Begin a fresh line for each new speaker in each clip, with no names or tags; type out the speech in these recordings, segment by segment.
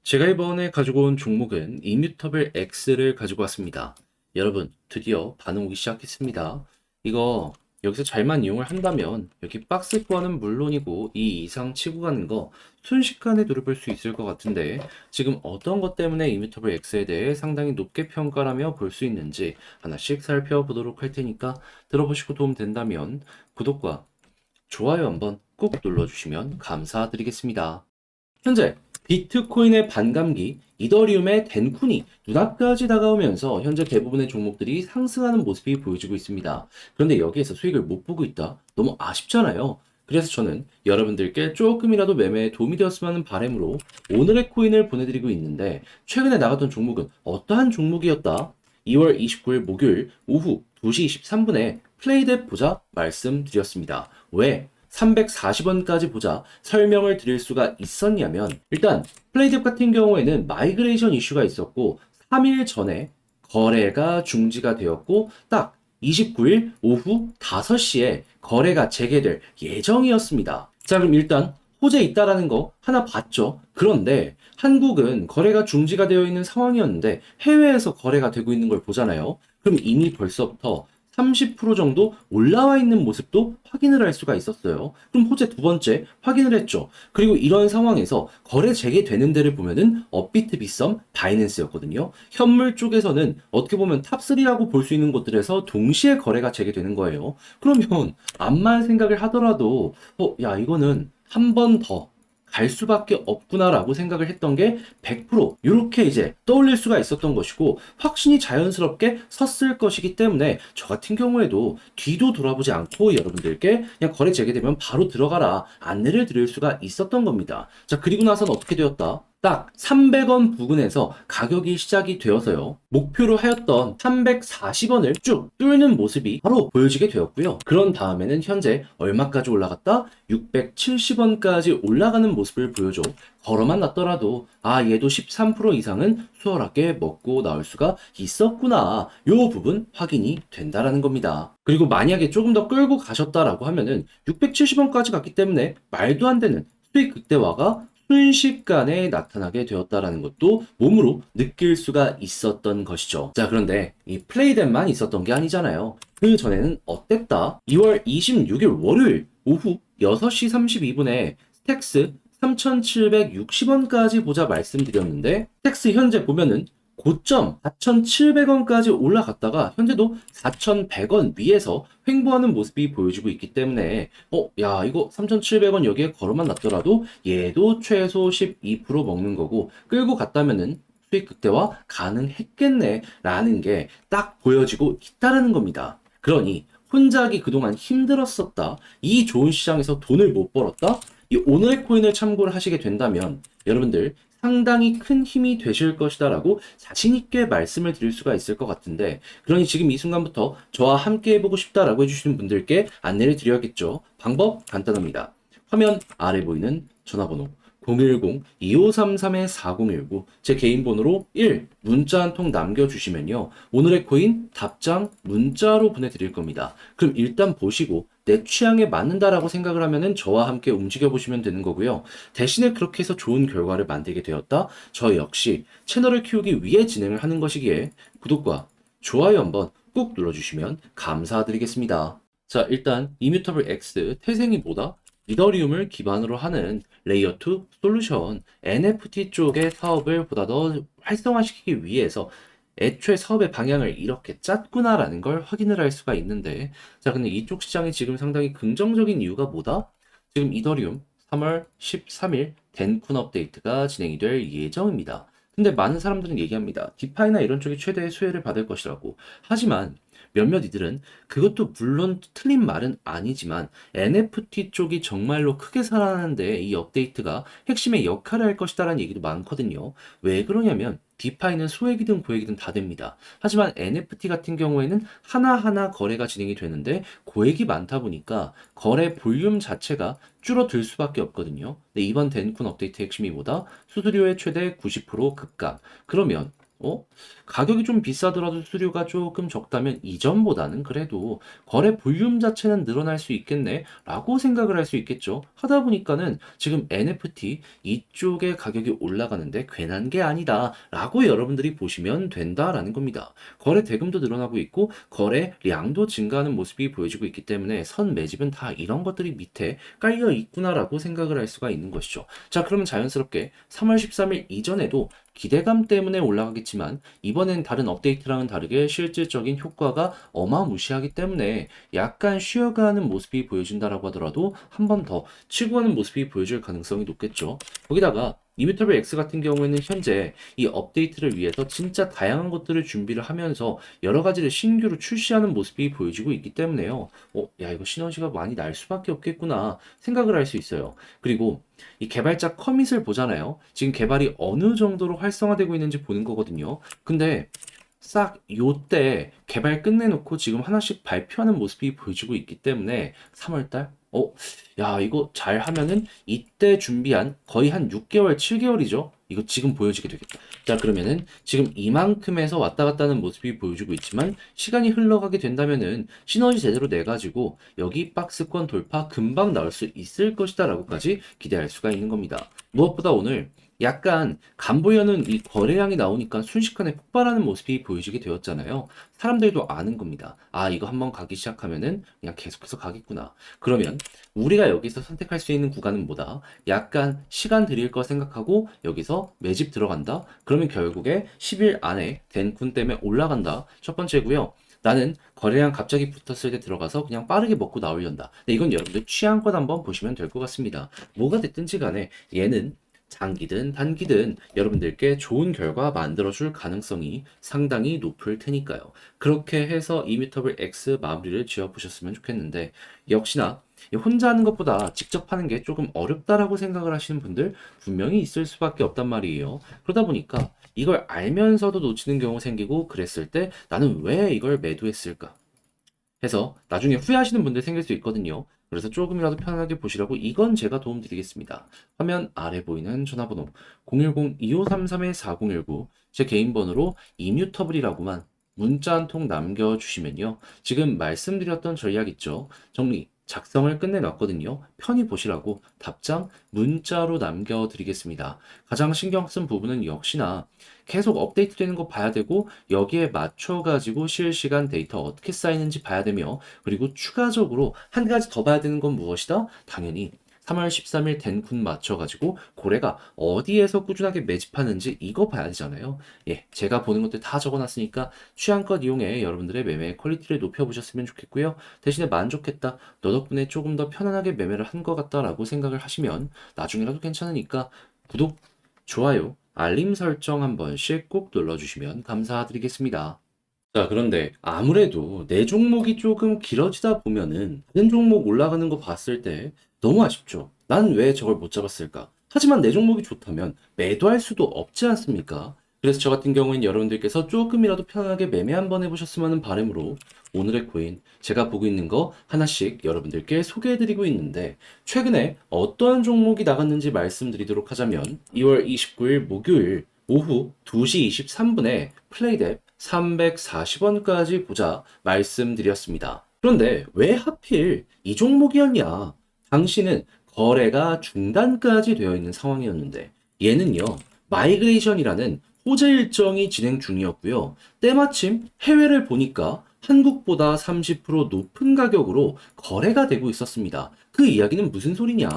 제가 이번에 가지고 온 종목은 이뮤터블 X를 가지고 왔습니다. 여러분, 드디어 반응 오기 시작했습니다. 이거 여기서 잘만 이용을 한다면 여기 박스 구간은 물론이고 이 이상 치고 가는 거 순식간에 누려볼 수 있을 것 같은데 지금 어떤 것 때문에 이뮤터블 X에 대해 상당히 높게 평가라며 볼 수 있는지 하나씩 살펴보도록 할 테니까 들어보시고 도움 된다면 구독과 좋아요 한번 꾹 눌러주시면 감사드리겠습니다. 현재 비트코인의 반감기, 이더리움의 덴쿤이 눈앞까지 다가오면서 현재 대부분의 종목들이 상승하는 모습이 보여지고 있습니다. 그런데 여기에서 수익을 못 보고 있다? 너무 아쉽잖아요. 그래서 저는 여러분들께 조금이라도 매매에 도움이 되었으면 하는 바람으로 오늘의 코인을 보내드리고 있는데 최근에 나갔던 종목은 어떠한 종목이었다? 2월 29일 목요일 오후 2시 23분에 플레이댓 보자 말씀드렸습니다. 왜? 340원까지 보자 설명을 드릴 수가 있었냐면 일단 플레이뎁 같은 경우에는 마이그레이션 이슈가 있었고 3일 전에 거래가 중지가 되었고 딱 29일 오후 5시에 거래가 재개될 예정이었습니다. 자, 그럼 일단 호재 있다라는 거 하나 봤죠. 그런데 한국은 거래가 중지가 되어 있는 상황이었는데 해외에서 거래가 되고 있는 걸 보잖아요. 그럼 이미 벌써부터 30% 정도 올라와 있는 모습도 확인을 할 수가 있었어요. 그럼 호재 두 번째 확인을 했죠. 그리고 이런 상황에서 거래 재개되는 데를 보면은 업비트, 빗썸, 바이낸스였거든요. 현물 쪽에서는 어떻게 보면 탑3라고 볼 수 있는 곳들에서 동시에 거래가 재개되는 거예요. 그러면 암만 생각을 하더라도 야 이거는 한 번 더 갈 수밖에 없구나라고 생각을 했던 게 100% 이렇게 이제 떠올릴 수가 있었던 것이고 확신이 자연스럽게 섰을 것이기 때문에 저 같은 경우에도 뒤도 돌아보지 않고 여러분들께 그냥 거래 재개되면 바로 들어가라 안내를 드릴 수가 있었던 겁니다. 자, 그리고 나서는 어떻게 되었다? 딱 300원 부근에서 가격이 시작이 되어서요. 목표로 하였던 340원을 쭉 뚫는 모습이 바로 보여지게 되었고요. 그런 다음에는 현재 얼마까지 올라갔다? 670원까지 올라가는 모습을 보여줘. 걸어만 놨더라도 얘도 13% 이상은 수월하게 먹고 나올 수가 있었구나. 요 부분 확인이 된다라는 겁니다. 그리고 만약에 조금 더 끌고 가셨다라고 하면은 670원까지 갔기 때문에 말도 안 되는 수익 극대화가 순식간에 나타나게 되었다라는 것도 몸으로 느낄 수가 있었던 것이죠. 자, 그런데 이 플레이댓만 있었던 게 아니잖아요. 그 전에는 어땠다? 2월 26일 월요일 오후 6시 32분에 스택스 3,760원까지 보자 말씀드렸는데 스택스 현재 보면은 고점 4,700원까지 올라갔다가 현재도 4,100원 위에서 횡보하는 모습이 보여지고 있기 때문에 야 이거 3,700원 여기에 걸어만 놨더라도 얘도 최소 12% 먹는 거고 끌고 갔다면은 수익 극대화 가능했겠네 라는 게 딱 보여지고 있다는 겁니다. 그러니 혼자 하기 그동안 힘들었었다. 이 좋은 시장에서 돈을 못 벌었다. 이 오늘의 코인을 참고를 하시게 된다면 여러분들 상당히 큰 힘이 되실 것이다라고 자신있게 말씀을 드릴 수가 있을 것 같은데 그러니 지금 이 순간부터 저와 함께 해보고 싶다라고 해주시는 분들께 안내를 드려야겠죠. 방법 간단합니다. 화면 아래 보이는 전화번호 010-2533-4019 제 개인 번호로 1 문자 한 통 남겨주시면요. 오늘의 코인 답장 문자로 보내드릴 겁니다. 그럼 일단 보시고 내 취향에 맞는다라고 생각을 하면은 저와 함께 움직여 보시면 되는 거고요. 대신에 그렇게 해서 좋은 결과를 만들게 되었다. 저 역시 채널을 키우기 위해 진행을 하는 것이기에 구독과 좋아요 한번 꾹 눌러주시면 감사드리겠습니다. 자, 일단 이뮤터블 X 태생이 뭐다? 이더리움을 기반으로 하는 레이어 2 솔루션 NFT 쪽의 사업을 보다 더 활성화시키기 위해서 애초에 사업의 방향을 이렇게 짰구나라는 걸 확인을 할 수가 있는데 자, 근데 이쪽 시장이 지금 상당히 긍정적인 이유가 뭐다? 지금 이더리움 3월 13일 덴쿤 업데이트가 진행이 될 예정입니다. 근데 많은 사람들은 얘기합니다. 디파이나 이런 쪽이 최대의 수혜를 받을 것이라고. 하지만 몇몇 이들은 그것도 물론 틀린 말은 아니지만 NFT 쪽이 정말로 크게 살아나는데 이 업데이트가 핵심의 역할을 할 것이다라는 얘기도 많거든요. 왜 그러냐면 디파이는 소액이든 고액이든 다 됩니다. 하지만 NFT 같은 경우에는 하나하나 거래가 진행이 되는데 고액이 많다 보니까 거래 볼륨 자체가 줄어들 수밖에 없거든요. 근데 이번 덴쿤 업데이트 핵심이 뭐다? 수수료의 최대 90% 급감. 그러면 가격이 좀 비싸더라도 수수료가 조금 적다면 이전보다는 그래도 거래 볼륨 자체는 늘어날 수 있겠네 라고 생각을 할 수 있겠죠. 하다 보니까는 지금 NFT 이쪽의 가격이 올라가는데 괜한 게 아니다 라고 여러분들이 보시면 된다라는 겁니다. 거래 대금도 늘어나고 있고 거래량도 증가하는 모습이 보여지고 있기 때문에 선 매집은 다 이런 것들이 밑에 깔려 있구나라고 생각을 할 수가 있는 것이죠. 자, 그러면 자연스럽게 3월 13일 이전에도 기대감 때문에 올라가겠지만 이번엔 다른 업데이트랑은 다르게 실질적인 효과가 어마무시하기 때문에 약간 쉬어가는 모습이 보여진다라고 하더라도 한 번 더 치고 가는 모습이 보여질 가능성이 높겠죠. 거기다가 이뮤터블 X 같은 경우에는 현재 이 업데이트를 위해서 진짜 다양한 것들을 준비를 하면서 여러 가지를 신규로 출시하는 모습이 보여지고 있기 때문에요. 야, 이거 시너지가 많이 날 수밖에 없겠구나 생각을 할 수 있어요. 그리고 이 개발자 커밋을 보잖아요. 지금 개발이 어느 정도로 활성화되고 있는지 보는 거거든요. 근데 싹 요때 개발 끝내놓고 지금 하나씩 발표하는 모습이 보여지고 있기 때문에 3월달? 야, 이거 잘 하면은 이때 준비한 거의 한 6개월, 7개월이죠? 이거 지금 보여지게 되겠다. 자, 그러면은 지금 이만큼에서 왔다 갔다 하는 모습이 보여지고 있지만 시간이 흘러가게 된다면은 시너지 제대로 내가지고 여기 박스권 돌파 금방 나올 수 있을 것이다 라고까지 기대할 수가 있는 겁니다. 무엇보다 오늘 약간 간보여는 이 거래량이 나오니까 순식간에 폭발하는 모습이 보여지게 되었잖아요. 사람들도 아는 겁니다. 아, 이거 한번 가기 시작하면은 그냥 계속해서 가겠구나. 그러면 우리가 여기서 선택할 수 있는 구간은 뭐다? 약간 시간 들일 거 생각하고 여기서 매집 들어간다? 그러면 결국에 10일 안에 덴쿤 때문에 올라간다. 첫 번째고요. 나는 거래량 갑자기 붙었을 때 들어가서 그냥 빠르게 먹고 나오려다. 근데 이건 여러분들 취향껏 한번 보시면 될 것 같습니다. 뭐가 됐든지 간에 얘는 장기든 단기든 여러분들께 좋은 결과 만들어줄 가능성이 상당히 높을 테니까요. 그렇게 해서 이뮤터블 X 마무리를 지어보셨으면 좋겠는데 역시나 혼자 하는 것보다 직접 하는 게 조금 어렵다라고 생각을 하시는 분들 분명히 있을 수밖에 없단 말이에요. 그러다 보니까 이걸 알면서도 놓치는 경우 생기고 그랬을 때 나는 왜 이걸 매도했을까? 해서 나중에 후회하시는 분들 생길 수 있거든요. 그래서 조금이라도 편안하게 보시라고 이건 제가 도움드리겠습니다. 화면 아래 보이는 전화번호 010-2533-4019 제 개인 번호로 이뮤터블이라고만 문자 한 통 남겨주시면요. 지금 말씀드렸던 전략 있죠. 정리, 작성을 끝내놨거든요. 편히 보시라고 답장 문자로 남겨드리겠습니다. 가장 신경 쓴 부분은 역시나 계속 업데이트 되는 거 봐야 되고 여기에 맞춰가지고 실시간 데이터 어떻게 쌓이는지 봐야 되며 그리고 추가적으로 한 가지 더 봐야 되는 건 무엇이다? 당연히 3월 13일 덴쿤 맞춰가지고 고래가 어디에서 꾸준하게 매집하는지 이거 봐야 되잖아요. 예, 제가 보는 것들 다 적어놨으니까 취향껏 이용해 여러분들의 매매 퀄리티를 높여보셨으면 좋겠고요. 대신에 만족했다. 너 덕분에 조금 더 편안하게 매매를 한 것 같다라고 생각을 하시면 나중이라도 괜찮으니까 구독, 좋아요, 알림 설정 한 번씩 꼭 눌러주시면 감사드리겠습니다. 자, 그런데 아무래도 내 종목이 조금 길어지다 보면은 다른 종목 올라가는 거 봤을 때 너무 아쉽죠. 난 왜 저걸 못 잡았을까? 하지만 내 종목이 좋다면 매도할 수도 없지 않습니까? 그래서 저 같은 경우엔 여러분들께서 조금이라도 편하게 매매 한번 해보셨으면 하는 바람으로 오늘의 코인 제가 보고 있는 거 하나씩 여러분들께 소개해드리고 있는데 최근에 어떠한 종목이 나갔는지 말씀드리도록 하자면 2월 29일 목요일 오후 2시 23분에 플레이뎁 340원까지 보자 말씀드렸습니다. 그런데 왜 하필 이 종목이었냐? 당시는 거래가 중단까지 되어 있는 상황이었는데 얘는요, 마이그레이션이라는 호재 일정이 진행 중이었고요. 때마침 해외를 보니까 한국보다 30% 높은 가격으로 거래가 되고 있었습니다. 그 이야기는 무슨 소리냐?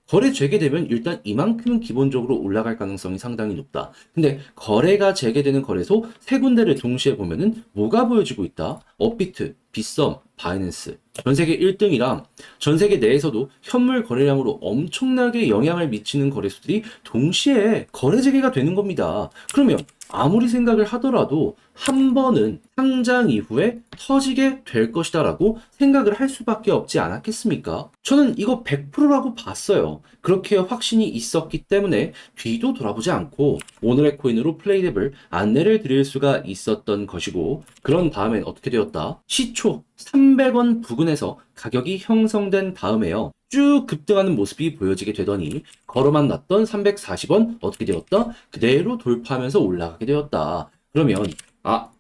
거래 재개되면 일단 이만큼은 기본적으로 올라갈 가능성이 상당히 높다. 근데 거래가 재개되는 거래소 세 군데를 동시에 보면은 뭐가 보여지고 있다? 업비트, 빗썸, 바이낸스. 전 세계 1등이랑 전 세계 내에서도 현물 거래량으로 엄청나게 영향을 미치는 거래소들이 동시에 거래 재개가 되는 겁니다. 그러면 아무리 생각을 하더라도 한 번은 상장 이후에 터지게 될 것이다라고 생각을 할 수밖에 없지 않았겠습니까? 저는 이거 100%라고 봤어요. 그렇게 확신이 있었기 때문에 뒤도 돌아보지 않고 오늘의 코인으로 플레이랩을 안내를 드릴 수가 있었던 것이고 그런 다음엔 어떻게 되었다? 시초 300원 부근에서 가격이 형성된 다음에요. 쭉 급등하는 모습이 보여지게 되더니 걸어만 났던 340원 어떻게 되었다? 그대로 돌파하면서 올라가게 되었다. 그러면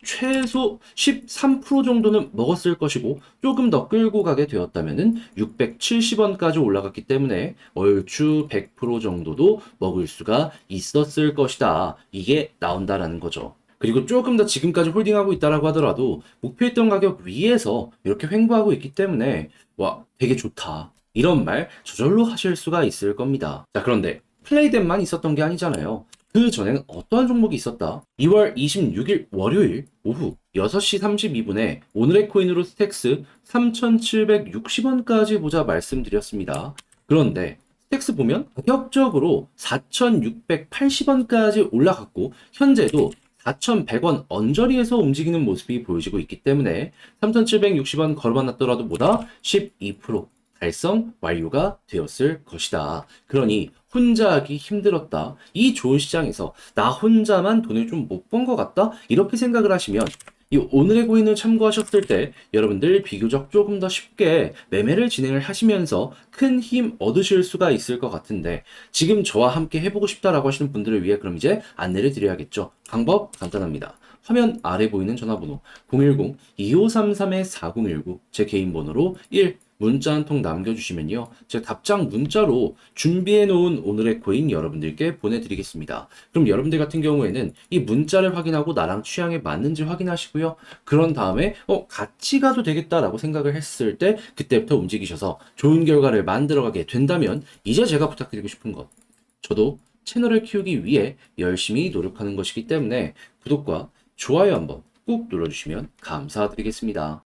최소 13% 정도는 먹었을 것이고 조금 더 끌고 가게 되었다면은 670원까지 올라갔기 때문에 얼추 100% 정도도 먹을 수가 있었을 것이다. 이게 나온다라는 거죠. 그리고 조금 더 지금까지 홀딩하고 있다라고 하더라도 목표했던 가격 위에서 이렇게 횡보하고 있기 때문에 와, 되게 좋다. 이런 말 저절로 하실 수가 있을 겁니다. 자, 그런데 플레이된만 있었던 게 아니잖아요. 그 전에는 어떠한 종목이 있었다? 2월 26일 월요일 오후 6시 32분에 오늘의 코인으로 스택스 3,760원까지 보자 말씀드렸습니다. 그런데 스택스 보면 가격적으로 4,680원까지 올라갔고 현재도 4,100원 언저리에서 움직이는 모습이 보여지고 있기 때문에 3,760원 걸어놨더라도 보다 12% 달성 완료가 되었을 것이다. 그러니 혼자 하기 힘들었다. 이 좋은 시장에서 나 혼자만 돈을 좀 못 번 것 같다? 이렇게 생각을 하시면 이 오늘의 고인을 참고하셨을 때 여러분들 비교적 조금 더 쉽게 매매를 진행을 하시면서 큰 힘 얻으실 수가 있을 것 같은데 지금 저와 함께 해보고 싶다라고 하시는 분들을 위해 그럼 이제 안내를 드려야겠죠. 방법 간단합니다. 화면 아래 보이는 전화번호 010-2533-4019 제 개인 번호로 1 문자 한 통 남겨주시면요. 제가 답장 문자로 준비해 놓은 오늘의 코인 여러분들께 보내드리겠습니다. 그럼 여러분들 같은 경우에는 이 문자를 확인하고 나랑 취향에 맞는지 확인하시고요. 그런 다음에 같이 가도 되겠다라고 생각을 했을 때 그때부터 움직이셔서 좋은 결과를 만들어가게 된다면 이제 제가 부탁드리고 싶은 것. 저도 채널을 키우기 위해 열심히 노력하는 것이기 때문에 구독과 좋아요 한번 꾹 눌러주시면 감사드리겠습니다.